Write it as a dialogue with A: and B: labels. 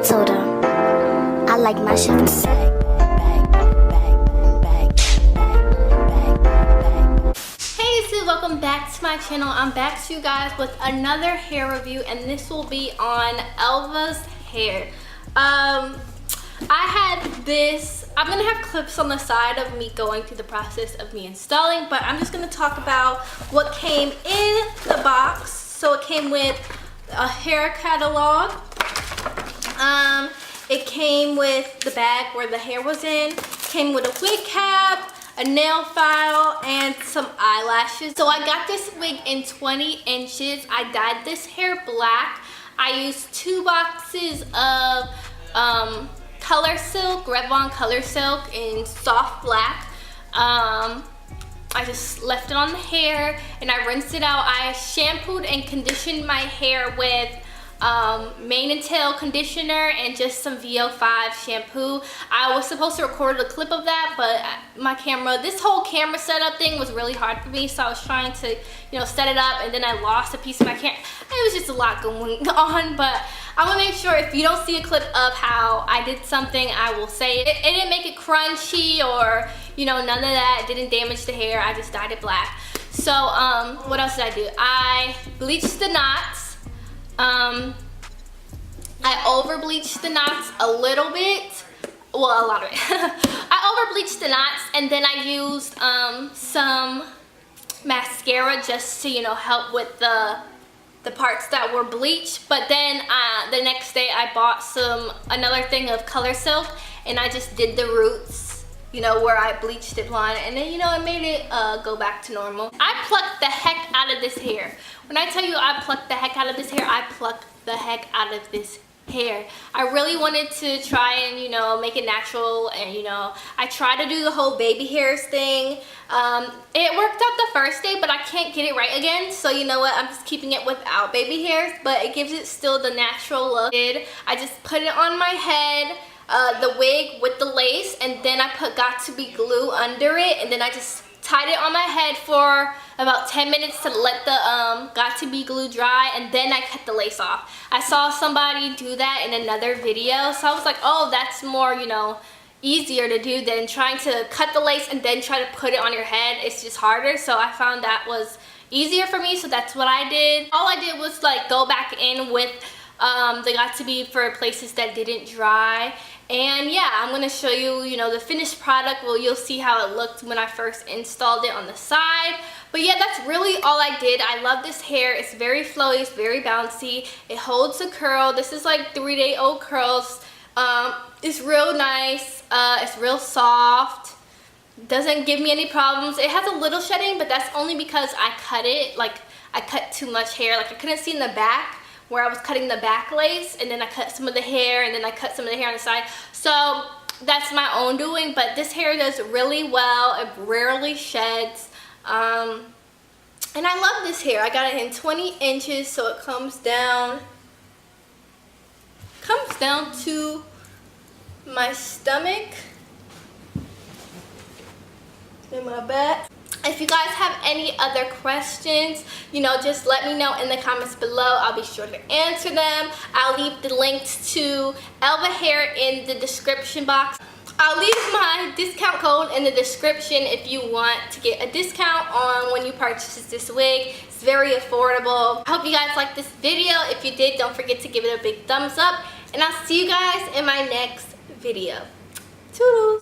A: told her I like my shit from the back.
B: Hey YouTube, welcome back to my channel. I'm back to you guys with another hair review, and this will be on Elva's hair. I had this, I'm gonna have clips on the side of me going through the process of me installing, but I'm just gonna talk about what came in the box. So it came with a hair catalog. It came with the bag where the hair was in, came with a wig cap, a nail file, and some eyelashes. So I got this wig in 20 inches. I dyed this hair black. I used 2 boxes of color silk, Revlon color silk in soft black. I just left it on the hair and I rinsed it out. I shampooed and conditioned my hair with mane and tail conditioner and just some VO5 shampoo. I was supposed to record a clip of that, but my camera, this whole camera setup thing was really hard for me, so I was trying to, you know, set it up, and then I lost a piece of my camera. It was just a lot going on, but I'm gonna make sure if you don't see a clip of how I did something, I will say it. It didn't make it crunchy or, you know, none of that. It didn't damage the hair. I just dyed it black. So what else did I do? I bleached the knots. I over bleached the knots a little bit, well, a lot of it. I over bleached the knots, and then I used some mascara just to, you know, help with the parts that were bleached. But then the next day I bought another thing of color silk, and I just did the roots, you know, where I bleached it blonde, and then, you know, it made it go back to normal. I plucked the heck out of this hair. When I tell you I plucked the heck out of this hair, I plucked the heck out of this hair. I really wanted to try and, you know, make it natural, and, you know, I tried to do the whole baby hairs thing. It worked out the first day, but I can't get it right again, so you know what, I'm just keeping it without baby hairs, but it gives it still the natural look. I just put it on my head, the wig with the lace, and then I put Got To Be glue under it, and then I just tied it on my head for about 10 minutes to let the Got To Be glue dry, and then I cut the lace off. I saw somebody do that in another video, so I was like, oh, that's more, you know, easier to do than trying to cut the lace and then try to put it on your head. It's just harder, so I found that was easier for me, so that's what I did. All I did was like go back in with the Got To Be for places that didn't dry. And yeah, I'm going to show you, you know, the finished product. Well, you'll see how it looked when I first installed it on the side. But yeah, that's really all I did. I love this hair. It's very flowy. It's very bouncy. It holds a curl. This is like 3-day-old curls. It's real nice. It's real soft. Doesn't give me any problems. It has a little shedding, but that's only because I cut it. Like, I cut too much hair. Like, I couldn't see in the back where I was cutting the back lace, and then I cut some of the hair, and then I cut some of the hair on the side. So that's my own doing, but this hair does really well. It rarely sheds. And I love this hair. I got it in 20 inches, so it comes down to my stomach and my back. If you guys have any other questions, you know, just let me know in the comments below. I'll be sure to answer them. I'll leave the links to Elva hair in the description box. I'll leave my discount code in the description if you want to get a discount on when you purchase this wig. It's very affordable. I hope you guys liked this video. If you did, don't forget to give it a big thumbs up. And I'll see you guys in my next video. Toodles!